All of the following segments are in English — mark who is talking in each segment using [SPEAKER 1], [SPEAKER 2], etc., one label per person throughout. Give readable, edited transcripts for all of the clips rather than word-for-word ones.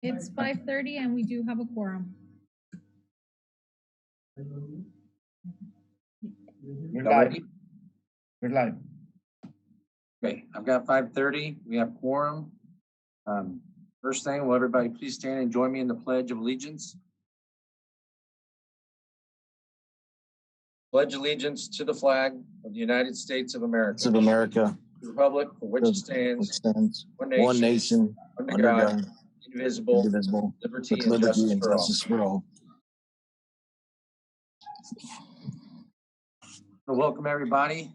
[SPEAKER 1] It's 5:30 and we do have a quorum.
[SPEAKER 2] You're live.
[SPEAKER 3] You're live.
[SPEAKER 2] Okay, I've got 5:30. We have quorum. First thing, will everybody please stand and join me in the Pledge of Allegiance? Pledge allegiance to the flag of the United States of America. The Republic for which it stands, one nation, under God, indivisible, liberty and justice for all. So welcome everybody.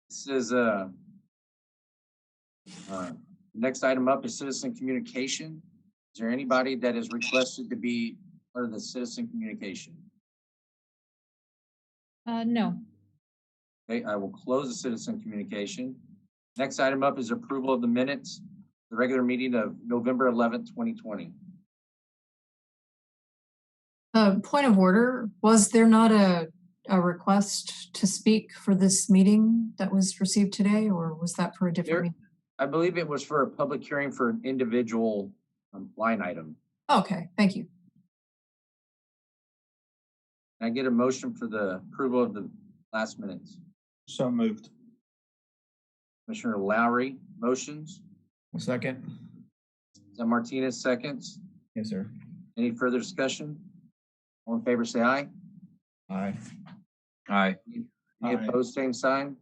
[SPEAKER 2] This is next item up is citizen communication. Is there anybody that is requested to be part of the citizen communication?
[SPEAKER 1] No.
[SPEAKER 2] Okay, I will close the citizen communication. Next item up is approval of the minutes, the regular meeting of November 11th, 2020.
[SPEAKER 4] Point of order, was there not a request to speak for this meeting that was received today, or was that for a different meeting?
[SPEAKER 2] I believe it was for a public hearing for an individual line item.
[SPEAKER 4] Okay, thank you.
[SPEAKER 2] Can I get a motion for the approval of the last minutes?
[SPEAKER 3] So moved.
[SPEAKER 2] Commissioner Lowry, motions.
[SPEAKER 3] A second.
[SPEAKER 2] Is that Martinez, seconds?
[SPEAKER 3] Yes, sir.
[SPEAKER 2] Any further discussion? All in favor, say aye.
[SPEAKER 3] Aye.
[SPEAKER 2] Aye. Any
[SPEAKER 3] Aye.
[SPEAKER 2] opposed, same sign?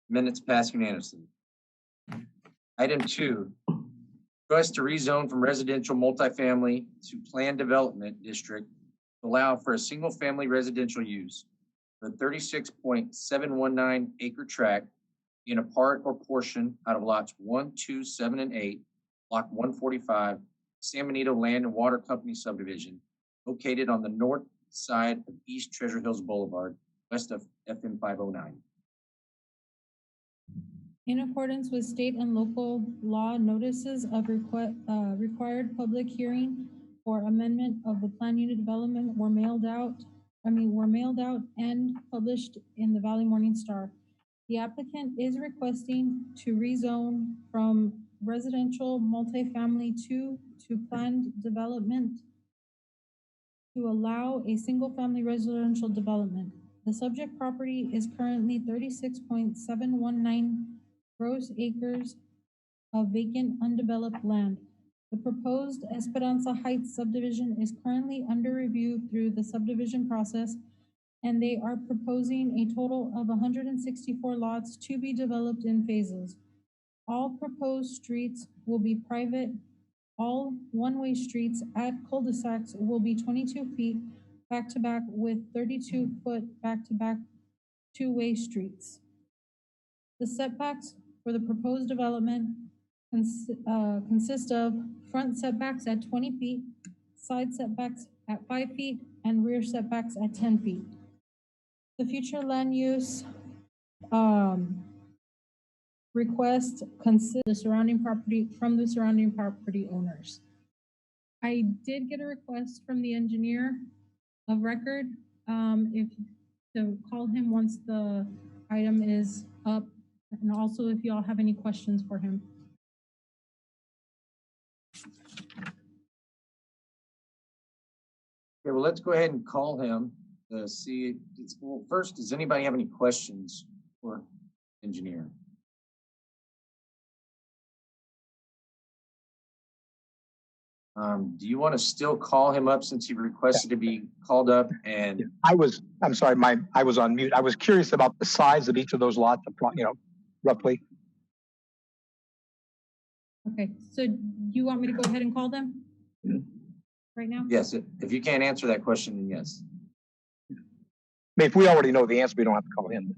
[SPEAKER 2] Minutes pass unanimously. Item 2, request to rezone from residential multifamily to planned development district to allow for a single family residential use for a 36.719 acre tract in a part or portion out of lots 1, 2, 7, and 8, block 145, San Benito Land and Water Company subdivision, located on the north side of East Treasure Hills Boulevard, west of FM 509.
[SPEAKER 1] In accordance with state and local law, notices of required public hearing for amendment of the plan unit development were mailed out and published in the Valley Morning Star. The applicant is requesting to rezone from residential multifamily to planned development to allow a single family residential development. The subject property is currently 36.719 gross acres of vacant undeveloped land. The proposed Esperanza Heights subdivision is currently under review through the subdivision process, and they are proposing a total of 164 lots to be developed in phases. All proposed streets will be private. All one-way streets at cul-de-sacs will be 22 feet back-to-back with 32-foot back-to-back two-way streets. The setbacks for the proposed development consist of front setbacks at 20 feet, side setbacks at 5 feet, and rear setbacks at 10 feet. The future land use request consists the surrounding property from the surrounding property owners. I did get a request from the engineer of record if to call him once the item is up, and also if y'all have any questions for him.
[SPEAKER 2] Okay, well, let's go ahead and call him to see. Well, first, does anybody have any questions for engineer? Do you want to still call him up since he requested to be called up? And
[SPEAKER 5] I'm sorry, I was on mute. I was curious about the size of each of those lots, roughly.
[SPEAKER 1] Okay, so you want me to go ahead and call them right now?
[SPEAKER 2] yes, if you can't answer that question, then yes.
[SPEAKER 5] I mean, if we already know the answer, we don't have to call him.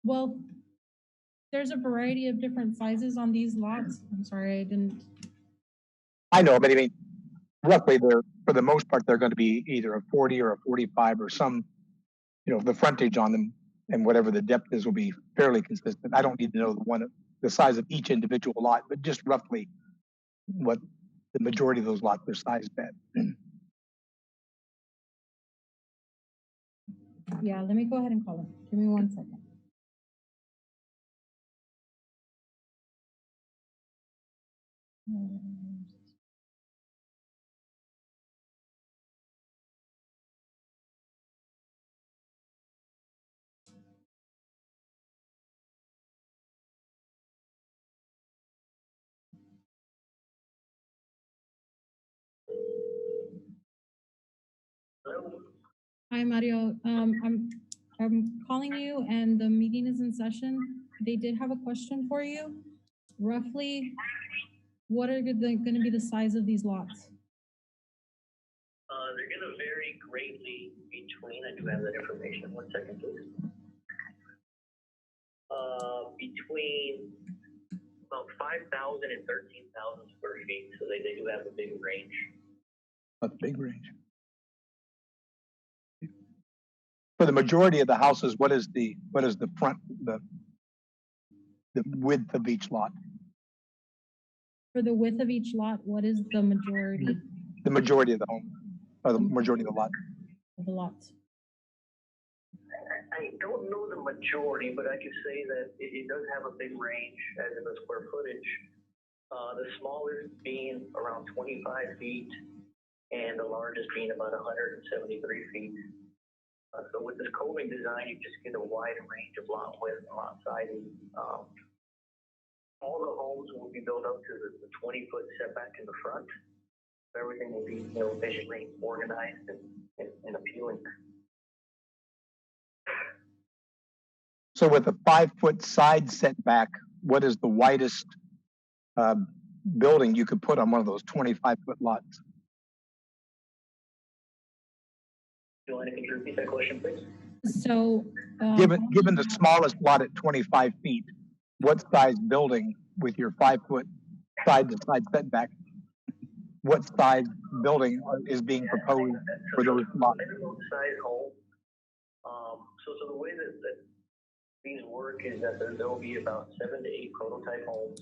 [SPEAKER 1] Well, there's a variety of different sizes on these lots. I'm sorry,
[SPEAKER 5] I know, but I mean, roughly, for the most part, they're going to be either a 40 or a 45 or some, the frontage on them and whatever the depth is will be fairly consistent. I don't need to know the size of each individual lot, but just roughly what the majority of those lots are sized at.
[SPEAKER 1] Yeah, let me go ahead and call him. Give me 1 second. Hi, Mario. I'm calling you and the meeting is in session. They did have a question for you. Roughly, what are going to be the size of these lots?
[SPEAKER 6] They're going to vary greatly between, I do have that information, 1 second please. Between about 5,000 and 13,000 square feet, so they do have a big range.
[SPEAKER 5] That's a big range. For the majority of the houses, what is the front, the width of each lot?
[SPEAKER 1] For the width of each lot, what is the majority
[SPEAKER 5] The majority of the home, or the majority of the lot?
[SPEAKER 1] of the lots?
[SPEAKER 6] I don't know the majority, but I can say that it does have a big range as in the square footage. The smallest being around 25 feet and the largest being about 173 feet. So with this coving design, you just get a wide range of lot width and lot sizing. All the homes will be built up to the 20-foot setback in the front. Everything will be, visually organized and appealing.
[SPEAKER 5] So with a 5-foot side setback, what is the widest building you could put on one of those 25-foot lots?
[SPEAKER 6] Do you want to repeat that question, please?
[SPEAKER 1] So,
[SPEAKER 5] Given the smallest lot at 25 feet, what size building with your 5-foot side to side setback, what size building is being proposed for those lots?
[SPEAKER 6] Minimum size home. So the way that these work is that there will be about 7 to 8 prototype homes,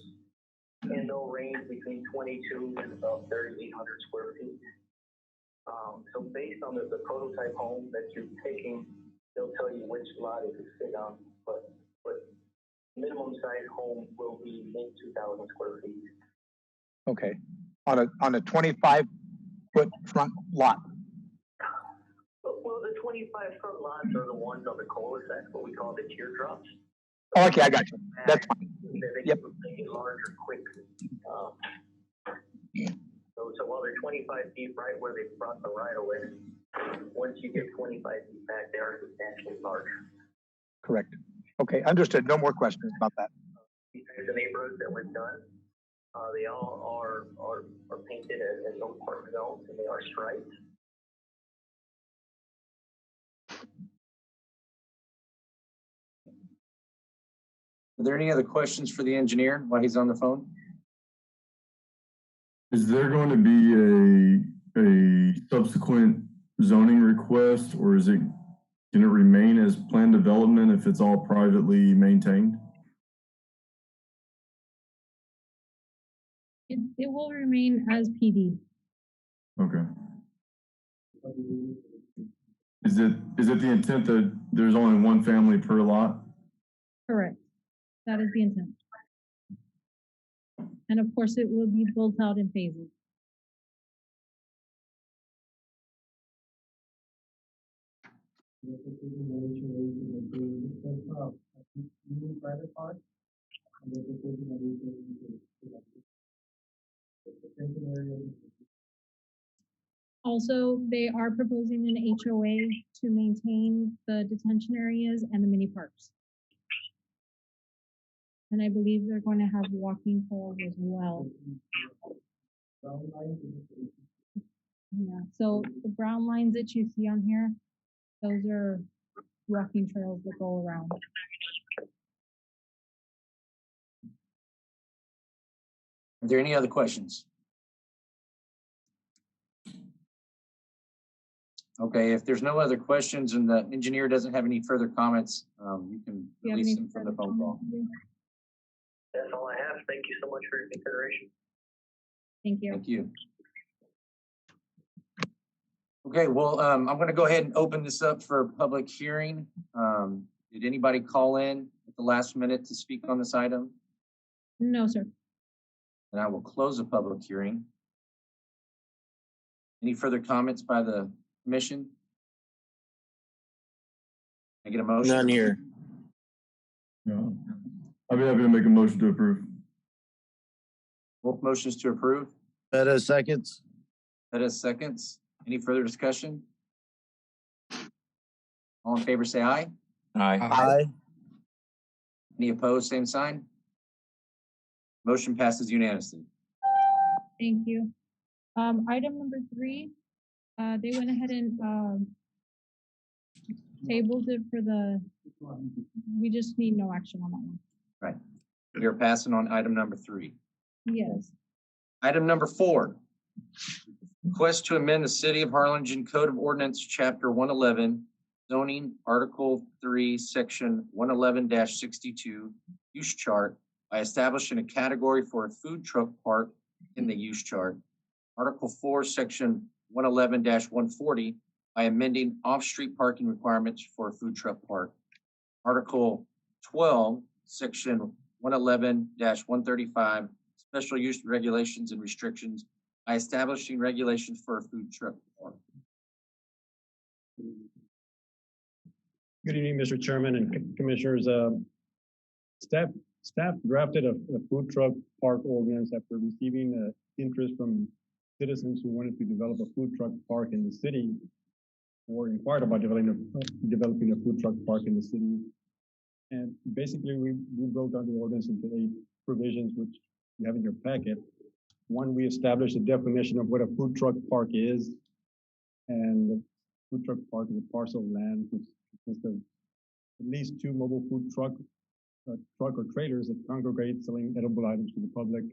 [SPEAKER 6] and they'll range between 22 and about 3,800 square feet. So based on the prototype home that you're picking, they'll tell you which lot it could fit on, but minimum size home will be mid 2,000 square feet.
[SPEAKER 5] Okay, on a 25-foot front lot.
[SPEAKER 6] Well, the 25 front lots are the ones on the cul-de-sac, what we call the teardrops.
[SPEAKER 5] Oh, okay, I got you. That's fine.
[SPEAKER 6] They
[SPEAKER 5] Yep.
[SPEAKER 6] get larger quick. So while they're 25 feet right where they brought the right of way, once you get 25 feet back, they are substantially larger.
[SPEAKER 5] Correct. Okay, understood. No more questions about that.
[SPEAKER 6] The neighborhoods that we've done, they all are painted as no park zones, and they are striped.
[SPEAKER 2] Are there any other questions for the engineer while he's on the phone?
[SPEAKER 7] Is there going to be a subsequent zoning request, or is it going to remain as planned development if it's all privately maintained?
[SPEAKER 1] it will remain as PD.
[SPEAKER 7] Okay. Is it the intent that there's only one family per lot?
[SPEAKER 1] Correct. That is the intent. And of course, it will be built out in phases. Also, they are proposing an HOA to maintain the detention areas and the mini parks. And I believe they're going to have walking trails as well. Yeah, so the brown lines that you see on here, those are walking trails that go around.
[SPEAKER 2] Are there any other questions? Okay, if there's no other questions and the engineer doesn't have any further comments, you can
[SPEAKER 1] Do you have
[SPEAKER 2] release
[SPEAKER 1] any
[SPEAKER 2] him from the
[SPEAKER 1] further
[SPEAKER 2] phone call.
[SPEAKER 1] comments?
[SPEAKER 6] That's all I have. Thank you so much for your consideration.
[SPEAKER 1] Thank you.
[SPEAKER 2] Thank you. Okay, well, I'm going to go ahead and open this up for a public hearing. Did anybody call in at the last minute to speak on this item?
[SPEAKER 1] No, sir.
[SPEAKER 2] And I will close the public hearing. Any further comments by the commission? Can I get a motion?
[SPEAKER 3] None here.
[SPEAKER 7] No. I'd be happy to make a motion to approve.
[SPEAKER 2] Both motions to approve.
[SPEAKER 3] Bettis seconds.
[SPEAKER 2] Pettis seconds. Any further discussion? All in favor, say aye.
[SPEAKER 3] Aye.
[SPEAKER 2] Any opposed, same sign. Motion passes unanimously.
[SPEAKER 1] Thank you. Item number 3, they went ahead and, tabled it for we just need no action on that one.
[SPEAKER 2] Right. We are passing on item number 3.
[SPEAKER 1] Yes.
[SPEAKER 2] Item number 4. Request to amend the City of Harlingen Code of Ordinance, Chapter 111, zoning, Article 3, Section 111-62, use chart by establishing a category for a food truck park in the use chart. Article 4, Section 111-140 by amending off-street parking requirements for a food truck park. Article 12, Section 111-135, special use regulations and restrictions by establishing regulations for a food truck park.
[SPEAKER 8] Good evening, Mr. Chairman and Commissioners. Staff drafted a food truck park ordinance after receiving interest from citizens who wanted to develop a food truck park in the city or inquired about developing a food truck park in the city. And basically, we broke down the ordinance into 8 provisions, which you have in your packet. One, we established a definition of what a food truck park is. And the food truck park is a parcel of land which consists of at least 2 mobile food truck or trailers that congregate selling edible items to the public.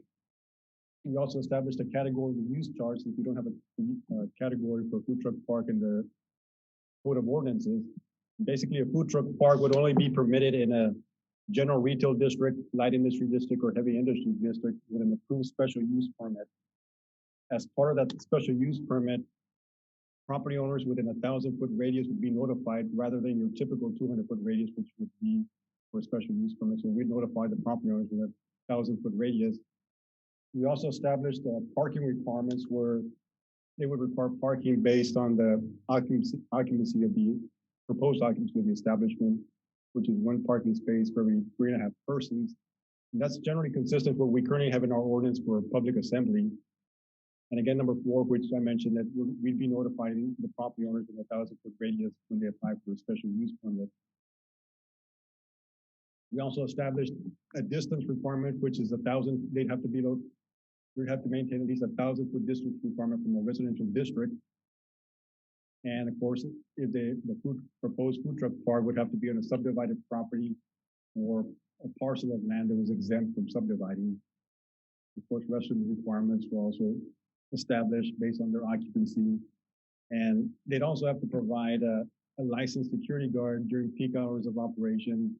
[SPEAKER 8] We also established a category of use chart since we don't have a category for a food truck park in the Code of Ordinances. Basically, a food truck park would only be permitted in a general retail district, light industry district, or heavy industry district with an approved special use permit. As part of that special use permit, property owners within a 1,000-foot radius would be notified rather than your typical 200-foot radius, which would be for a special use permit. So we'd notify the property owners within a 1,000-foot radius. We also established parking requirements where they would require parking based on the occupancy of the proposed occupancy of the establishment, which is 1 parking space for every 3.5 persons. And that's generally consistent with what we currently have in our ordinance for public assembly. And again, number 4, which I mentioned that we'd be notifying the property owners in a 1,000-foot radius when they apply for a special use permit. We also established a distance requirement, which is 1,000. We'd have to maintain at least 1,000-foot distance requirement from a residential district. And of course, if the proposed food truck park would have to be on a subdivided property or a parcel of land that was exempt from subdividing. Of course, restroom requirements were also established based on their occupancy. And they'd also have to provide a licensed security guard during peak hours of operation,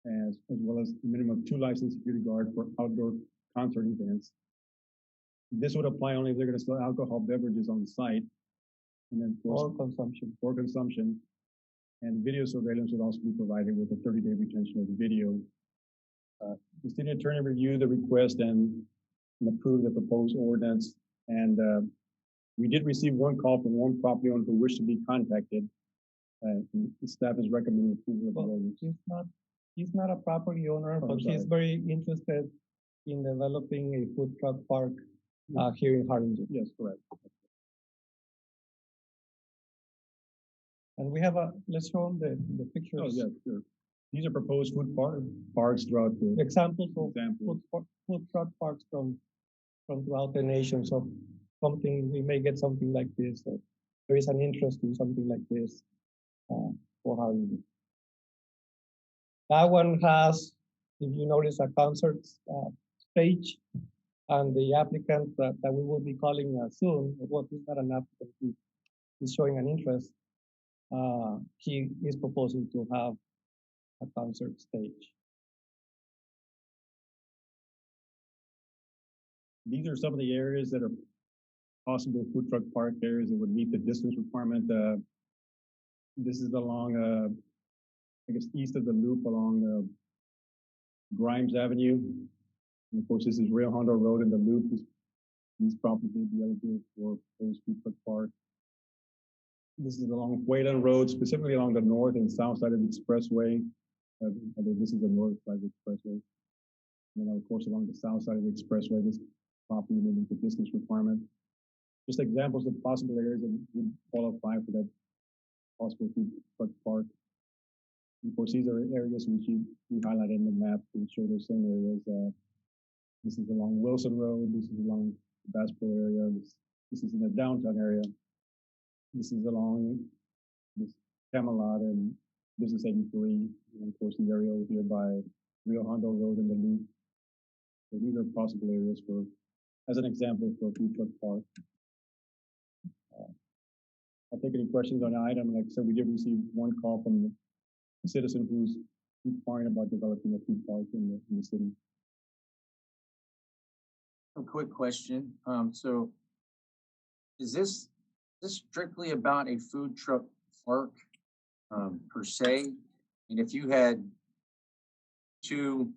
[SPEAKER 8] as well as a minimum of 2 licensed security guards for outdoor concert events. This would apply only if they're going to sell alcohol beverages on the site. And then for consumption. And video surveillance would also be provided with a 30-day retention of the video. The city attorney reviewed the request and approved the proposed ordinance. And we did receive 1 call from 1 property owner who wished to be contacted. The staff is recommending approval of the ordinance.
[SPEAKER 9] He's not a property owner, but he's very interested in developing a food truck park here in Harlingen.
[SPEAKER 8] Yes, correct.
[SPEAKER 9] And we have let's show them the pictures.
[SPEAKER 8] Oh, yeah, sure. These are proposed food parks throughout the
[SPEAKER 9] Examples of food truck parks from throughout the nation. So we may get something like this. So there is an interest in something like this for Harlingen. That one has, if you notice, a concert stage, and the applicant that we will be calling soon, well, he's not an applicant, he's showing an interest. He is proposing to have a concert stage.
[SPEAKER 8] These are some of the areas that are possible food truck park areas that would meet the distance requirement. This is along, I guess, east of the loop along Grimes Avenue. And of course, this is Rio Hondo Road in the loop. These properties may be eligible for proposed food truck park. This is along Wayland Road, specifically along the north and south side of the expressway. This is the north side of the expressway. And then, of course, along the south side of the expressway, this property may meet the distance requirement. Just examples of possible areas that would qualify for that possible food truck park. Of course, these are areas which we highlighted in the map to show those same areas. This is along Wilson Road. This is along the Bass Pro area. This is in the downtown area. This is along this Camelot and Business 83. And of course, the area over here by Rio Hondo Road in the loop. So these are possible areas for, as an example, for a food truck park. I'll take any questions on the item. Like I said, we did receive one call from a citizen who's inquiring about developing a food park in the city.
[SPEAKER 2] A quick question. So is this strictly about a food truck park per se? And if you had 2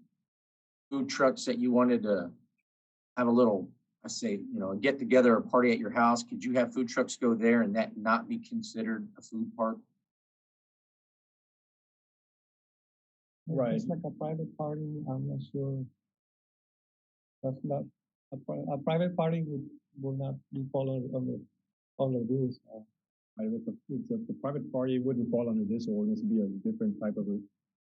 [SPEAKER 2] food trucks that you wanted to have a little, I say, a get together or party at your house, could you have food trucks go there and that not be considered a food park?
[SPEAKER 8] Right.
[SPEAKER 9] It's like a private party. I'm not sure. That's not a private party will not be followed under this.
[SPEAKER 8] Right, if it's a private party, it wouldn't fall under this ordinance. It'd be a different type of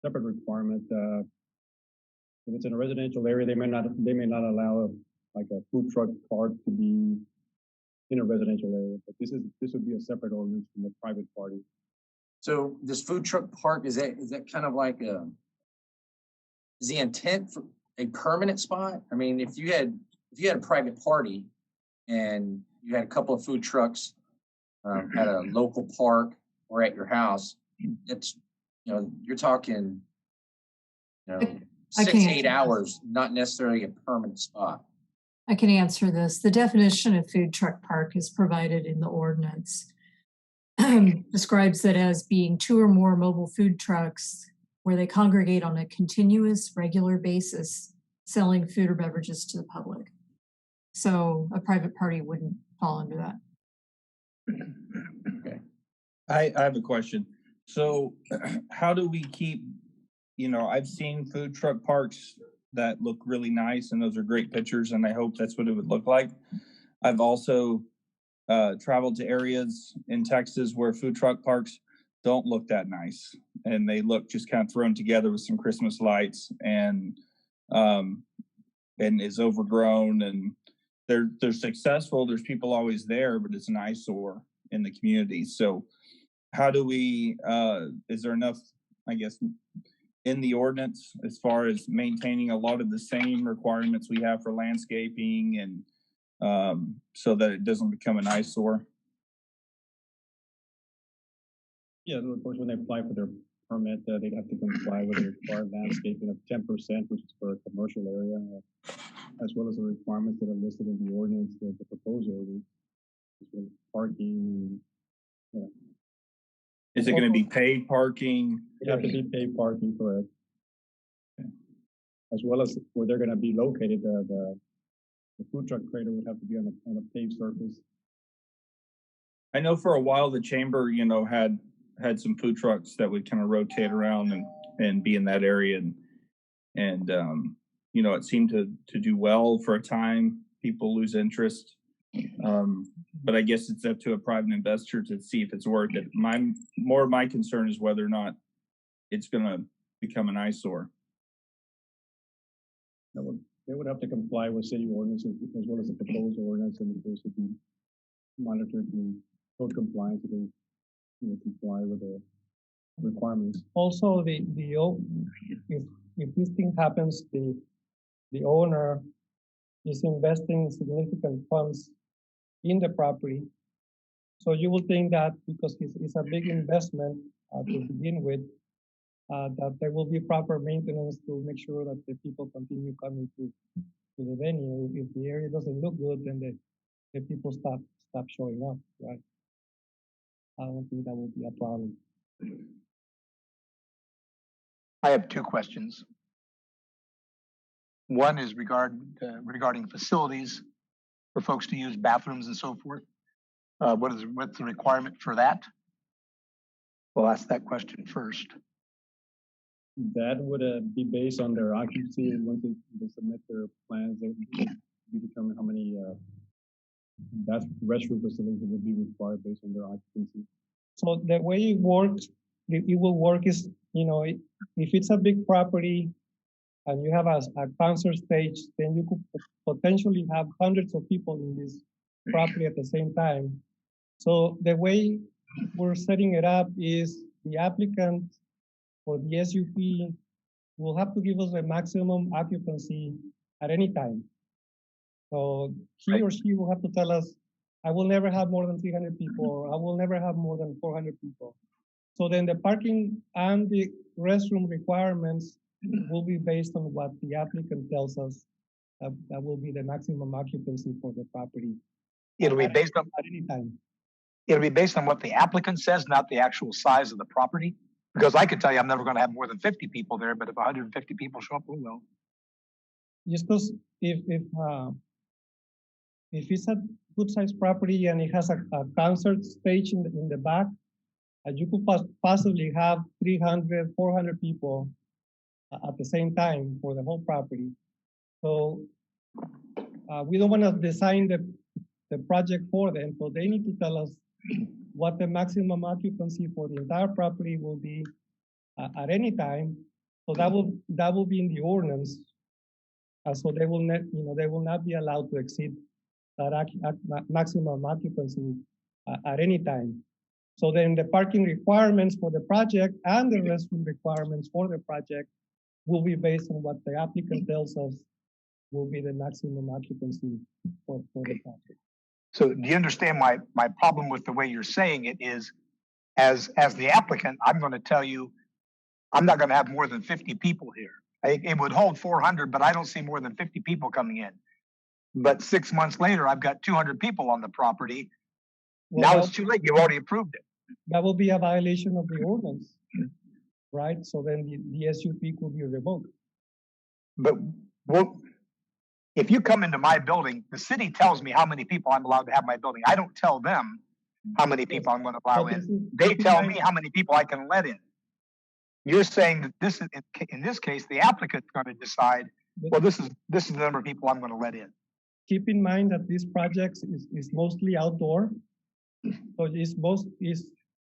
[SPEAKER 8] separate requirement. If it's in a residential area, they may not allow like a food truck park to be in a residential area. But this would be a separate ordinance from a private party.
[SPEAKER 2] So this food truck park, is that kind of like is the intent for a permanent spot? I mean, if you had a private party and you had a couple of food trucks at a local park or at your house, it's, you're talking,
[SPEAKER 4] I
[SPEAKER 2] 6
[SPEAKER 4] can
[SPEAKER 2] to 8
[SPEAKER 4] answer
[SPEAKER 2] hours, not necessarily a permanent spot.
[SPEAKER 4] I can answer this. The definition of food truck park is provided in the ordinance. Describes it as being 2 or more mobile food trucks where they congregate on a continuous, regular basis, selling food or beverages to the public. So a private party wouldn't fall under that.
[SPEAKER 2] Okay.
[SPEAKER 10] I have a question. So how do we keep, I've seen food truck parks that look really nice and those are great pictures and I hope that's what it would look like. I've also traveled to areas in Texas where food truck parks don't look that nice and they look just kind of thrown together with some Christmas lights and is overgrown and they're successful. There's people always there, but it's an eyesore in the community. So how do we, is there enough, I guess, in the ordinance as far as maintaining a lot of the same requirements we have for landscaping and so that it doesn't become an eyesore?
[SPEAKER 8] Yeah, of course, when they apply for their permit, they'd have to comply with the required landscaping of 10%, which is for a commercial area, as well as the requirements that are listed in the ordinance, the proposed ordinance, parking.
[SPEAKER 10] Is it going to be paid parking?
[SPEAKER 8] It have to be paid parking, correct? As well as where they're going to be located, the food truck trailer would have to be on a paved surface.
[SPEAKER 10] I know for a while the chamber, had some food trucks that would kind of rotate around and be in that area and it seemed to do well for a time. People lose interest. But I guess it's up to a private investor to see if it's worth it. My concern is whether or not it's going to become an eyesore.
[SPEAKER 8] They would have to comply with city ordinances as well as the proposed ordinance, and those would be monitored in code compliance to comply with the requirements.
[SPEAKER 9] Also, if this thing happens, the owner is investing significant funds in the property. So you will think that because it's a big investment to begin with, that there will be proper maintenance to make sure that the people continue coming to the venue. If the area doesn't look good, then the people stop showing up, right? I don't think that will be a problem.
[SPEAKER 5] I have 2 questions. One is regarding facilities for folks to use bathrooms and so forth. What's the requirement for that? We'll ask that question first.
[SPEAKER 8] That would be based on their occupancy, and once they submit their plans, they we determine how many restroom facilities would be required based on their occupancy.
[SPEAKER 9] So the way it works, it will work is, if it's a big property and you have a concert stage, then you could potentially have hundreds of people in this property at the same time. So the way we're setting it up is the applicant for the SUP will have to give us a maximum occupancy at any time. So he or she will have to tell us, I will never have more than 300 people, or I will never have more than 400 people. So then the parking and the restroom requirements will be based on what the applicant tells us that will be the maximum occupancy for the property.
[SPEAKER 5] It'll be based on
[SPEAKER 9] at any time.
[SPEAKER 5] It'll be based on what the applicant says, not the actual size of the property. Because I could tell you I'm never going to have more than 50 people there, but if 150 people show up, we'll know.
[SPEAKER 9] Just because if it's a good sized property and it has a concert stage in the back, you could possibly have 300, 400 people at the same time for the whole property. So we don't want to design the project for them, so they need to tell us what the maximum occupancy for the entire property will be at any time. So that will be in the ordinance. So they will not be allowed to exceed that maximum occupancy at any time. So then the parking requirements for the project and the restroom requirements for the project will be based on what the applicant tells us will be the maximum occupancy for the project.
[SPEAKER 5] So do you understand my problem with the way you're saying it is, as the applicant, I'm going to tell you, I'm not going to have more than 50 people here. It would hold 400, but I don't see more than 50 people coming in. But 6 months later, I've got 200 people on the property.
[SPEAKER 9] Well,
[SPEAKER 5] now it's too late. You've already approved it.
[SPEAKER 9] That will be a violation of the ordinance, right? So then the SUP could be revoked.
[SPEAKER 5] But if you come into my building, the city tells me how many people I'm allowed to have in my building. I don't tell them how many people I'm going to allow in. They tell me how many people I can let in. You're saying that this is, in this case, the applicant's going to decide, well, this is the number of people I'm going to let in.
[SPEAKER 9] Keep in mind that this project is mostly outdoor. So if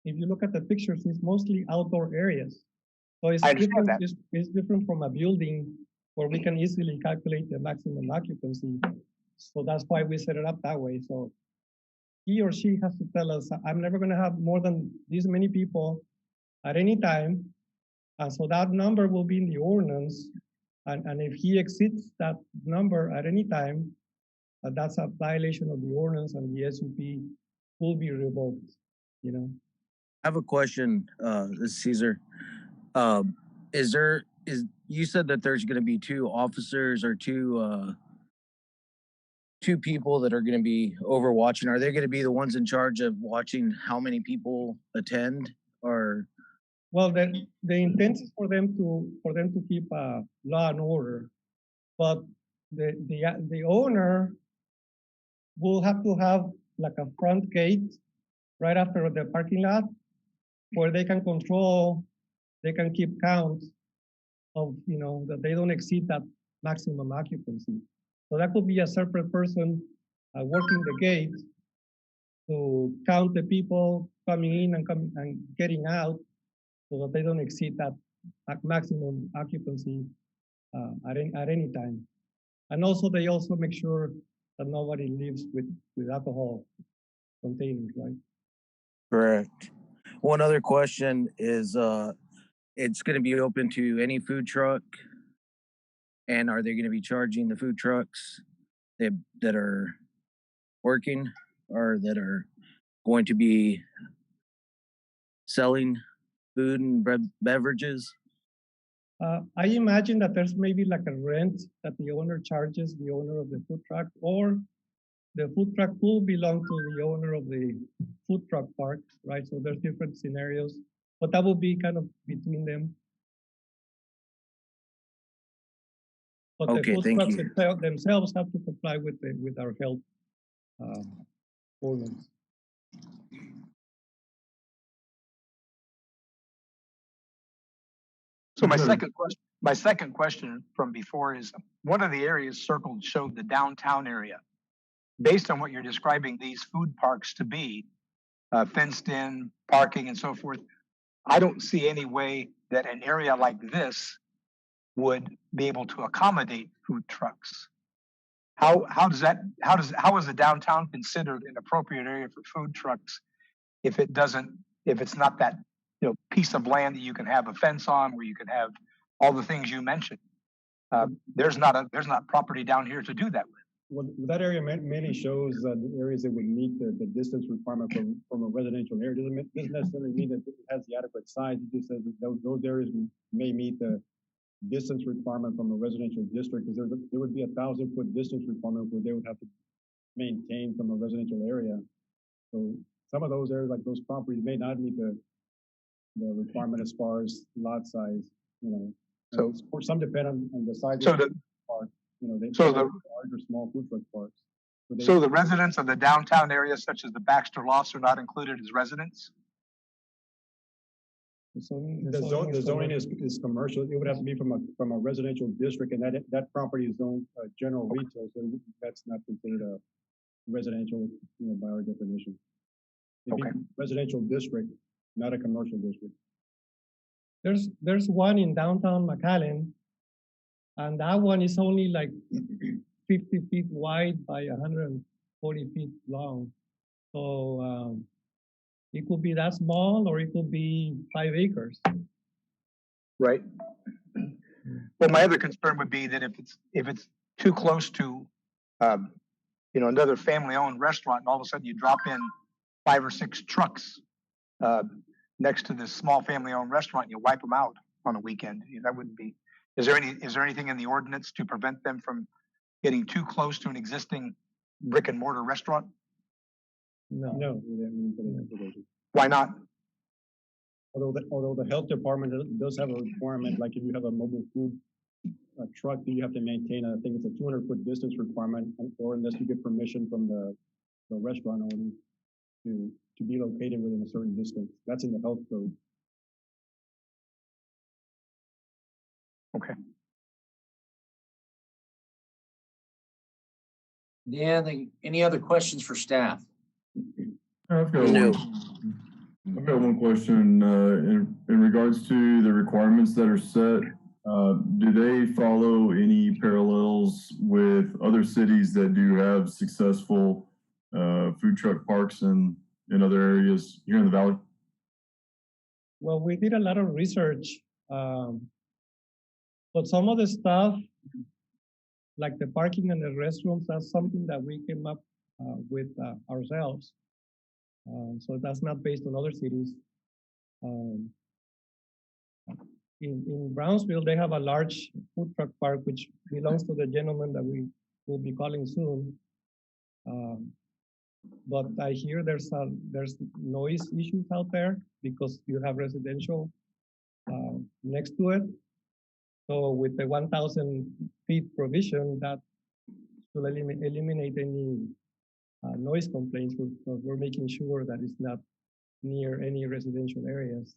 [SPEAKER 9] you look at the pictures, it's mostly outdoor areas. So it's different, it's different from a building where we can easily calculate the maximum occupancy. So that's why we set it up that way. So he or she has to tell us, I'm never going to have more than this many people at any time. And so that number will be in the ordinance. And if he exceeds that number at any time, that's a violation of the ordinance and the SUP will be revoked, I
[SPEAKER 3] have a question, this is Caesar. You said that there's going to be two officers or two people that are going to be overwatching. Are they going to be the ones in charge of watching how many people attend, or?
[SPEAKER 9] Well, the intent is for them to keep law and order, but the owner will have to have like a front gate right after the parking lot where they can control, they can keep count of, that they don't exceed that maximum occupancy. So that could be a separate person working the gate to count the people coming in and getting out so that they don't exceed that maximum occupancy at any time. And also, they also make sure that nobody leaves with alcohol containers, right?
[SPEAKER 3] Correct. One other question is, it's going to be open to any food truck, and are they going to be charging the food trucks that are working or that are going to be selling food and beverages?
[SPEAKER 9] I imagine that there's maybe like a rent that the owner charges the owner of the food truck, or the food truck will belong to the owner of the food truck park, right? So there's different scenarios, but that will be kind of between them. But the
[SPEAKER 3] Okay,
[SPEAKER 9] food
[SPEAKER 3] thank
[SPEAKER 9] trucks
[SPEAKER 3] you.
[SPEAKER 9] themselves have to comply with our health ordinance.
[SPEAKER 5] So my
[SPEAKER 7] Okay.
[SPEAKER 5] second question from before is, one of the areas circled showed the downtown area. Based on what you're describing these food parks to be, fenced in, parking and so forth, I don't see any way that an area like this would be able to accommodate food trucks. How is the downtown considered an appropriate area for food trucks if it's not that, piece of land that you can have a fence on, where you can have all the things you mentioned? There's not property down here to do that with.
[SPEAKER 8] Well, that area mainly shows the areas that would meet the distance requirement from a residential area. Doesn't necessarily mean that it has the adequate size. It just says that those areas may meet the distance requirement from a residential district, because there would be 1,000-foot distance requirement where they would have to maintain from a residential area. So some of those areas, like those properties, may not meet the requirement as far as lot size.
[SPEAKER 5] So
[SPEAKER 8] for some depend on the size
[SPEAKER 5] So
[SPEAKER 8] of
[SPEAKER 5] the
[SPEAKER 8] the park. They
[SPEAKER 5] so
[SPEAKER 8] have
[SPEAKER 5] the
[SPEAKER 8] large or small food truck parks.
[SPEAKER 5] so the residents of the downtown area, such as the Baxter Lofts, are not included as residents.
[SPEAKER 8] The zoning is commercial. It would have to be from a residential district, and that property is zoned general retail, so that's not considered a residential, by our definition. It'd be
[SPEAKER 5] Okay.
[SPEAKER 8] residential district, not a commercial district.
[SPEAKER 9] There's one in downtown McAllen, and that one is only like 50 feet wide by 140 feet long. So it could be that small, or it could be 5 acres.
[SPEAKER 5] Right. Well, my other concern would be that if it's too close to, another family-owned restaurant, and all of a sudden you drop in 5 or 6 trucks next to this small family-owned restaurant, and you wipe them out on a weekend. That wouldn't be. Is there anything in the ordinance to prevent them from getting too close to an existing brick and mortar restaurant?
[SPEAKER 9] No.
[SPEAKER 8] No, we didn't put it in the provision.
[SPEAKER 5] Why not?
[SPEAKER 8] Although the health department does have a requirement, like if you have a mobile food truck, you have to maintain, I think it's a 200-foot distance requirement, or unless you get permission from the restaurant owner to be located within a certain distance. That's in the health code.
[SPEAKER 5] Okay.
[SPEAKER 2] Any other questions for staff?
[SPEAKER 7] I've got
[SPEAKER 3] No.
[SPEAKER 7] one question in regards to the requirements that are set. Do they follow any parallels with other cities that do have successful food truck parks in other areas here in the valley?
[SPEAKER 9] Well, we did a lot of research, but some of the stuff, like the parking and the restrooms, that's something that we came up with ourselves. So that's not based on other cities. In Brownsville, they have a large food truck park, which belongs to the gentleman that we will be calling soon. But I hear there's noise issues out there because you have residential next to it. So with the 1,000 feet provision, that will eliminate any noise complaints. We're making sure that it's not near any residential areas.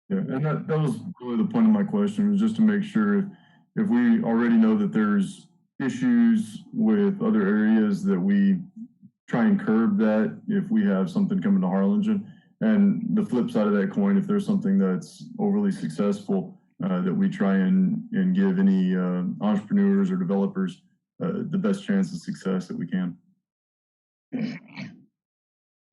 [SPEAKER 7] Yeah, and that was really the point of my question, was just to make sure if we already know that there's issues with other areas, that we try and curb that if we have something coming to Harlingen. And the flip side of that coin, if there's something that's overly successful, that we try and give any entrepreneurs or developers the best chance of success that we can.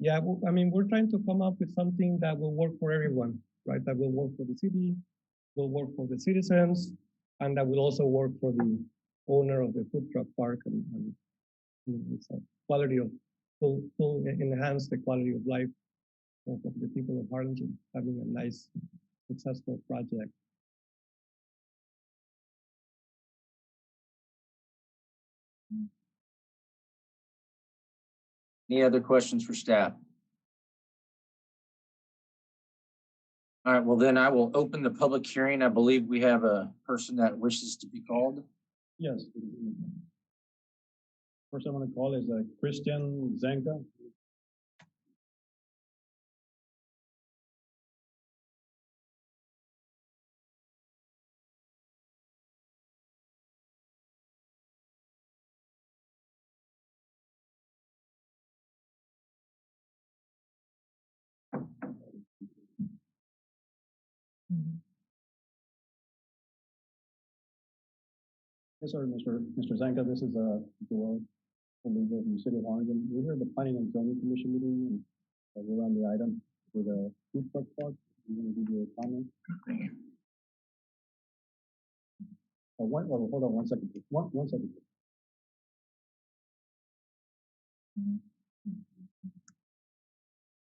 [SPEAKER 9] Yeah, I mean, we're trying to come up with something that will work for everyone, right? That will work for the city, will work for the citizens, and that will also work for the owner of the food truck park, and it's a quality of, will enhance the quality of life of the people of Harlingen, having a nice, successful project.
[SPEAKER 2] Any other questions for staff? All right, well then I will open the public hearing. I believe we have a person that wishes to be called.
[SPEAKER 8] Yes. First I want to call is Christian Zenka. Yes, sir, Mr. Zanka, this is Joel from the City of Orange. We're here at the Planning and Zoning Commission meeting, and we're on the item for the food truck park. I'm going to give you a comment. Hold on 1 second, please. One second, please.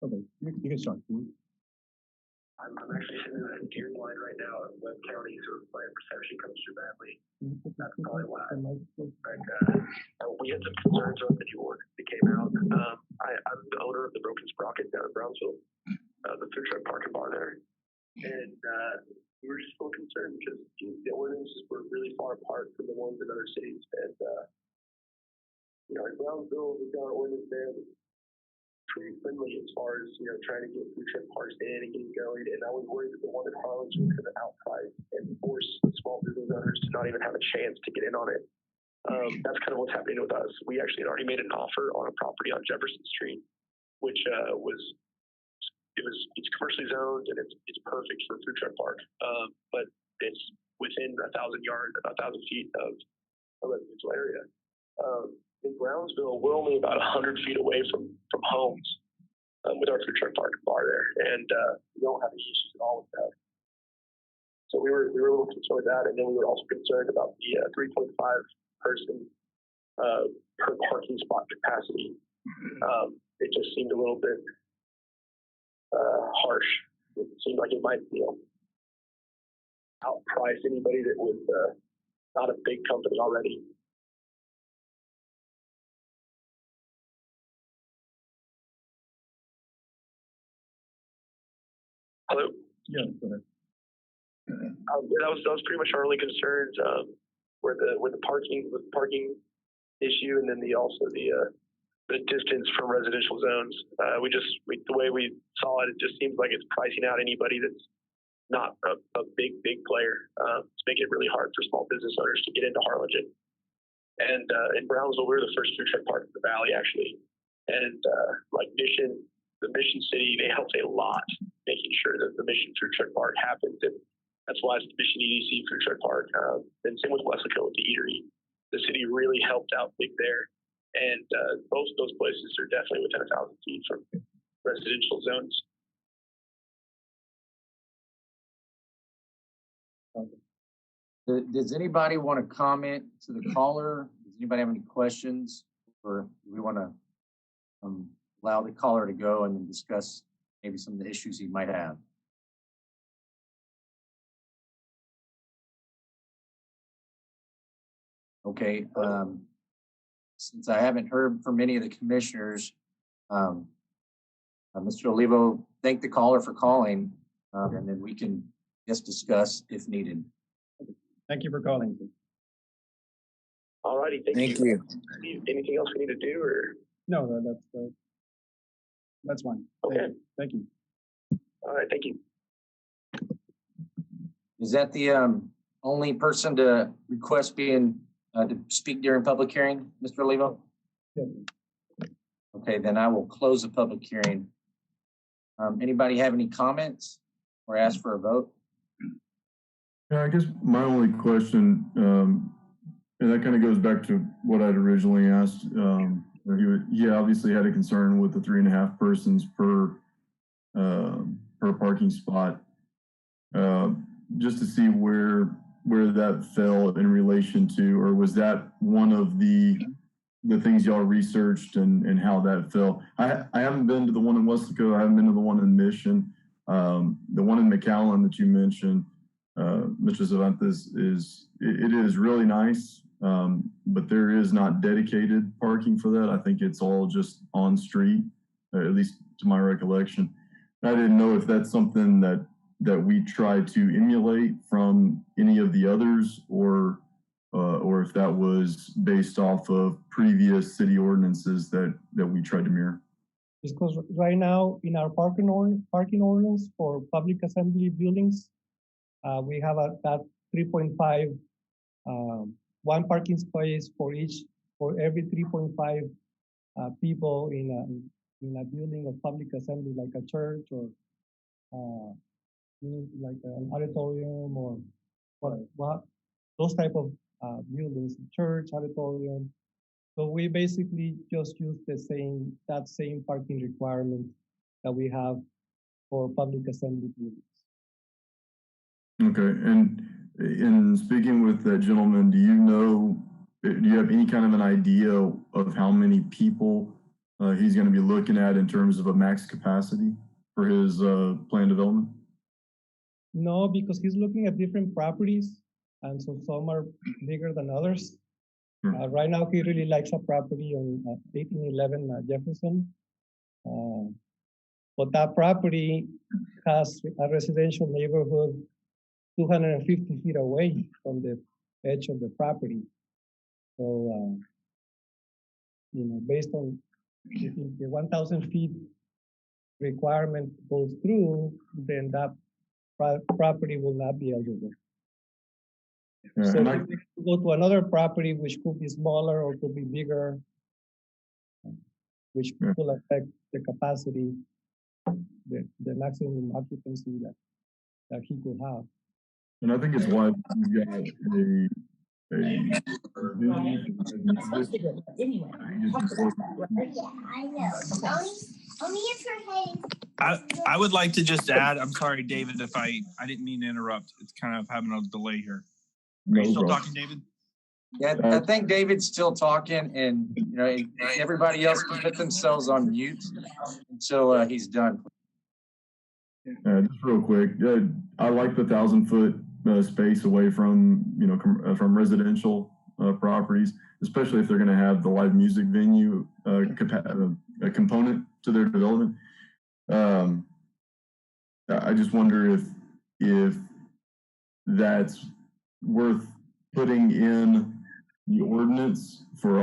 [SPEAKER 8] Okay, you can start.
[SPEAKER 6] I'm actually sitting in a deer line right now in Webb County, so if my perception comes through badly, that's probably why. We had some concerns about the new ordinance that came out. I'm the owner of the Broken Sprocket down in Brownsville, the food truck park and bar there. And we were just a little concerned because the ordinances were really far apart from the ones in other cities. And, in Brownsville, we've got an ordinance there that's pretty friendly as far as, trying to get food truck parks in and getting going. And I was worried that the one in Harlingen was going to outprice and force small business owners to not even have a chance to get in on it. That's kind of what's happening with us. We actually had already made an offer on a property on Jefferson Street, which it's commercially zoned and it's perfect for a food truck park. But it's within 1,000 feet of a residential area. In Brownsville, we're only about 100 feet away from homes with our food truck park and bar there, and we don't have any issues at all with that. So we were a little concerned with that, and then we were also concerned about the 3.5 person per parking spot capacity. It just seemed a little bit harsh. It seemed like it might, outprice anybody that was not a big company already. Hello.
[SPEAKER 8] Yeah, go ahead.
[SPEAKER 6] That was pretty much our only concerns. Were the parking issue, and then the distance from residential zones. The way we saw it, it just seems like it's pricing out anybody that's not a big player. It's making it really hard for small business owners to get into Harlingen. And in Brownsville, we're the first food truck park in the valley, actually. And like the Mission City, they helped a lot making sure that the Mission Food Truck Park happens. And that's why it's the Mission EDC Food Truck Park. And same with Weslaco with the eatery. The city really helped out big there. And both of those places are definitely within 1,000 feet from residential zones.
[SPEAKER 2] Does anybody want to comment to the caller? Does anybody have any questions? Or do we want to allow the caller to go and then discuss maybe some of the issues he might have? Okay. Since I haven't heard from any of the commissioners, Mr. Olivo, thank the caller for calling, and then we can just discuss if needed.
[SPEAKER 8] Thank you for calling.
[SPEAKER 6] All righty, thank you. Anything else we need to do, or?
[SPEAKER 8] No, that's fine.
[SPEAKER 6] Okay.
[SPEAKER 8] Thank you.
[SPEAKER 6] All right, thank you.
[SPEAKER 2] Is that the only person to request being to speak during public hearing, Mr. Olivo?
[SPEAKER 8] Yes.
[SPEAKER 2] Okay, then I will close the public hearing. Anybody have any comments or ask for a vote?
[SPEAKER 7] Yeah, I guess my only question, and that kind of goes back to what I'd originally asked. He obviously had a concern with the 3.5 persons per parking spot. Just to see where that fell in relation to, or was that one of the things y'all researched and how that fell? I haven't been to the one in Weslaco. I haven't been to the one in Mission. The one in McAllen that you mentioned, Mr. Cervantes, is really nice, but there is not dedicated parking for that. I think it's all just on street, at least to my recollection. I didn't know if that's something that that we try to emulate from any of the others, or if that was based off of previous city ordinances that we tried to mirror.
[SPEAKER 9] Because right now in our parking ordinance for public assembly buildings, we have that 3.5, one parking space for every 3.5 people in a building of public assembly, like a church or like an auditorium or what those type of buildings, church, auditorium. So we basically just use that same parking requirement that we have for public assembly buildings.
[SPEAKER 7] Okay, and in speaking with that gentleman, do you have any kind of an idea of how many people he's going to be looking at in terms of a max capacity for his planned development?
[SPEAKER 9] No, because he's looking at different properties, and so some are bigger than others. Right now, he really likes a property on 1811 Jefferson. But that property has a residential neighborhood 250 feet away from the edge of the property. So, based on if the 1,000 feet requirement goes through, then that property will not be eligible. So if we go to another property, which could be smaller or could be bigger, which will affect the capacity, the maximum occupancy that he could have.
[SPEAKER 7] And I think it's why you got
[SPEAKER 10] I would like to just add, I'm sorry, David, if I didn't mean to interrupt. It's kind of having a delay here. Are you still talking, David?
[SPEAKER 2] Yeah, I think David's still talking, and everybody else can put themselves on mute until he's done.
[SPEAKER 7] Just real quick, I like the 1,000-foot space away from from residential properties, especially if they're going to have the live music venue a component to their development. I just wonder if that's worth putting in the ordinance for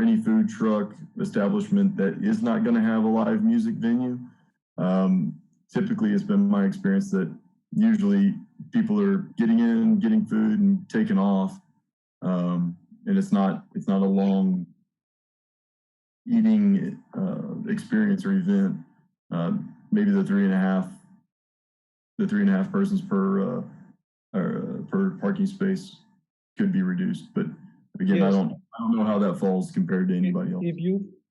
[SPEAKER 7] any food truck establishment that is not going to have a live music venue. Typically, it's been my experience that usually people are getting in, getting food, and taking off, and it's not a long eating experience or event. Maybe the 3.5 persons per parking space could be reduced, but again, yes. I don't know how that falls compared to anybody else.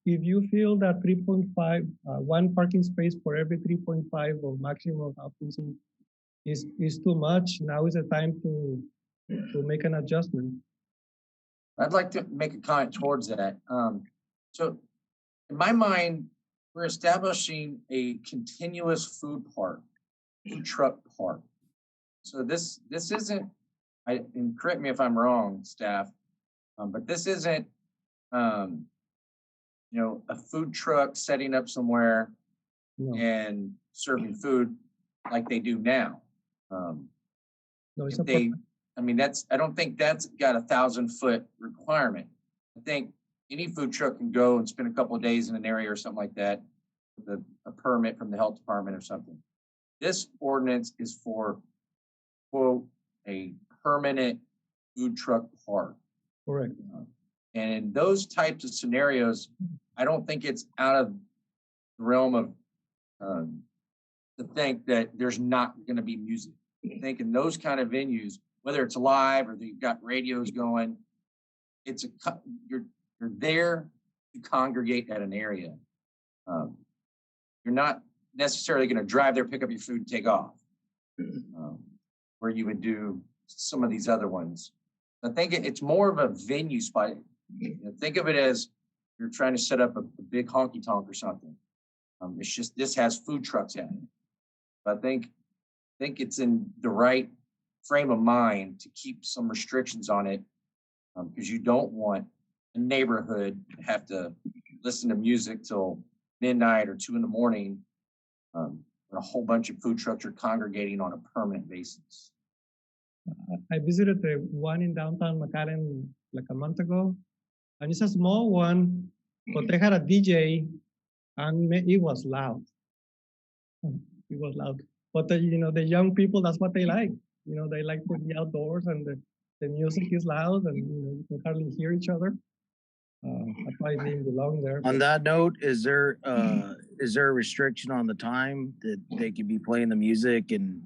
[SPEAKER 9] If you feel that 3.5, one parking space for every 3.5 of maximum occupancy is too much, now is the time to make an adjustment.
[SPEAKER 2] I'd like to make a comment towards that. So in my mind, we're establishing a continuous food truck park. So this isn't, and correct me if I'm wrong, staff, but this isn't, a food truck setting up somewhere and serving food like they do now. I don't think that's got a 1,000-foot requirement. I think any food truck can go and spend a couple of days in an area or something like that with a permit from the health department or something. This ordinance is for, quote, a permanent food truck park.
[SPEAKER 9] Correct.
[SPEAKER 2] And in those types of scenarios, I don't think it's out of the realm of to think that there's not going to be music. I think in those kind of venues, whether it's live or they've got radios going, you're there to congregate at an area. You're not necessarily going to drive there, pick up your food, and take off, where you would do some of these other ones. I think it's more of a venue spot. Think of it as you're trying to set up a big honky tonk or something. It's just this has food trucks in it. But I think it's in the right frame of mind to keep some restrictions on it, because you don't want a neighborhood to have to listen to music till midnight or 2 in the morning when a whole bunch of food trucks are congregating on a permanent basis?
[SPEAKER 9] I visited the one in downtown McAllen like a month ago, and it's a small one, but they had a DJ, and it was loud. It was loud. But the young people, that's what they like. They like to be outdoors, and the music is loud, and you can hardly hear each other. I probably didn't belong there.
[SPEAKER 3] On that note, is there a restriction on the time that they could be playing the music and?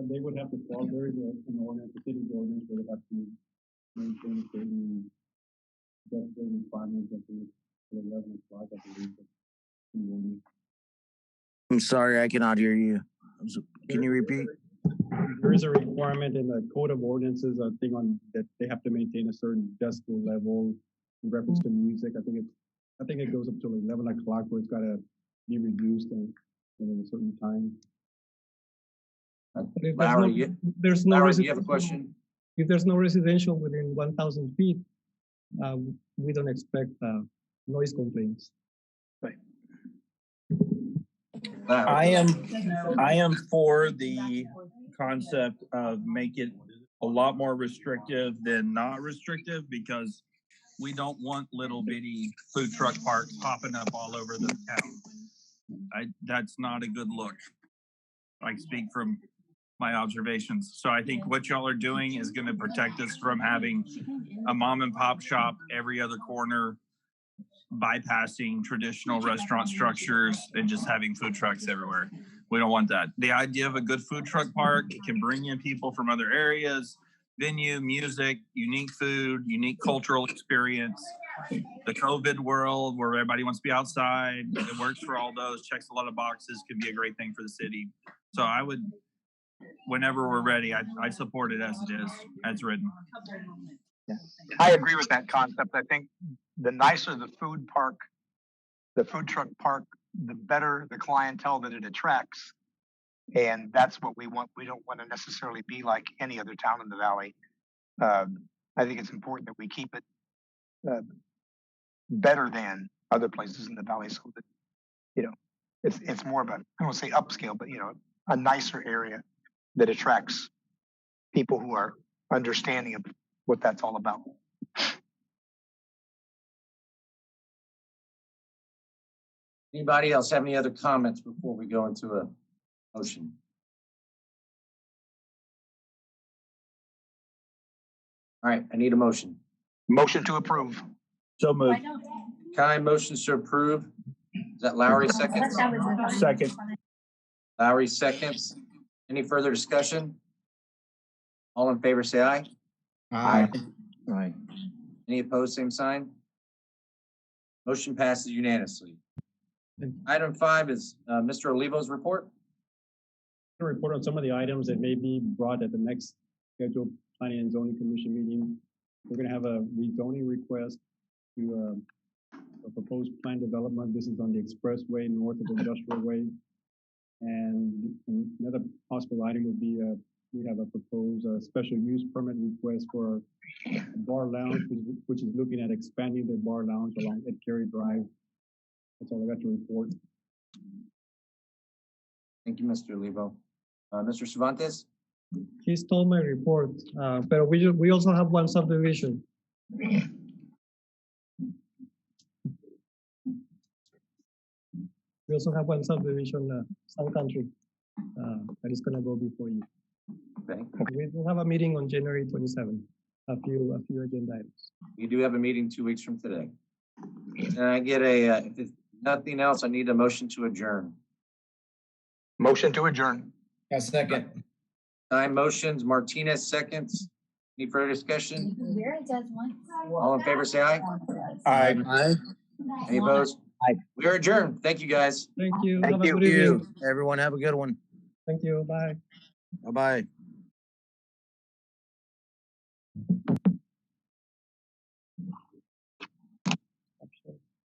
[SPEAKER 8] They would have to follow, there is an ordinance, the city ordinance, where they have to maintain certain decibel requirements at the 11 o'clock, I believe.
[SPEAKER 3] I'm sorry, I cannot hear you. Can you repeat?
[SPEAKER 8] There is a requirement in the code of ordinances, I think, on that they have to maintain a certain decibel level in reference to music. I think it goes up to 11 o'clock where it's got to be reduced in a certain time.
[SPEAKER 2] Lowry,
[SPEAKER 9] There's no
[SPEAKER 2] Lowry, do you have a
[SPEAKER 9] residential-
[SPEAKER 2] question?
[SPEAKER 9] If there's no residential within 1,000 feet, we don't expect noise complaints.
[SPEAKER 2] Lowry.
[SPEAKER 10] I am for the concept of make it a lot more restrictive than not restrictive, because we don't want little bitty food truck parks popping up all over the town. That's not a good look. I speak from my observations. So I think what y'all are doing is going to protect us from having a mom and pop shop every other corner, bypassing traditional restaurant structures and just having food trucks everywhere. We don't want that. The idea of a good food truck park, it can bring in people from other areas, venue, music, unique food, unique cultural experience. The COVID world where everybody wants to be outside, it works for all those, checks a lot of boxes, could be a great thing for the city. So I would, whenever we're ready, I support it as it is, as written.
[SPEAKER 5] I agree with that concept. I think the nicer the food truck park, the better the clientele that it attracts. And that's what we want. We don't want to necessarily be like any other town in the valley. I think it's important that we keep it better than other places in the valley, so that it's more of a, I don't want to say upscale, but a nicer area that attracts people who are understanding of what that's all about.
[SPEAKER 2] Anybody else have any other comments before we go into a motion? All right, I need a motion.
[SPEAKER 5] Motion to approve.
[SPEAKER 10] So moved.
[SPEAKER 2] Kai motions to approve. Is that Lowry seconds?
[SPEAKER 10] Second.
[SPEAKER 2] Lowry seconds. Any further discussion? All in favor, say aye.
[SPEAKER 3] Aye.
[SPEAKER 2] Any opposed, same sign. Motion passes unanimously. Item 5 is Mr. Olivo's report.
[SPEAKER 8] To report on some of the items that may be brought at the next scheduled Planning and Zoning Commission meeting. We're going to have a rezoning request to a proposed plan development. This is on the expressway north of the Industrial Way. And another possible item would be we have a proposed special use permit request for a bar lounge, which is looking at expanding the bar lounge along Ed Carey Drive. That's all I got to report.
[SPEAKER 2] Thank you, Mr. Olivo. Mr. Cervantes?
[SPEAKER 9] He stole my report, but we also have one subdivision. We also have one subdivision, Sun Country, that is going to go before you.
[SPEAKER 2] Okay.
[SPEAKER 9] We will have a meeting on January 27th. A few agenda items.
[SPEAKER 2] We do have a meeting 2 weeks from today. And I get if there's nothing else, I need a motion to adjourn.
[SPEAKER 5] Motion to adjourn.
[SPEAKER 3] A second.
[SPEAKER 2] Time motions, Martinez seconds. Any further discussion? All in favor, say aye.
[SPEAKER 3] Aye.
[SPEAKER 2] Any opposed?
[SPEAKER 5] Aye.
[SPEAKER 2] We are adjourned. Thank you, guys.
[SPEAKER 9] Thank you.
[SPEAKER 5] Thank
[SPEAKER 9] Have a
[SPEAKER 5] you.
[SPEAKER 9] good evening.
[SPEAKER 3] Everyone have a good one.
[SPEAKER 9] Thank you. Bye.
[SPEAKER 3] Bye-bye.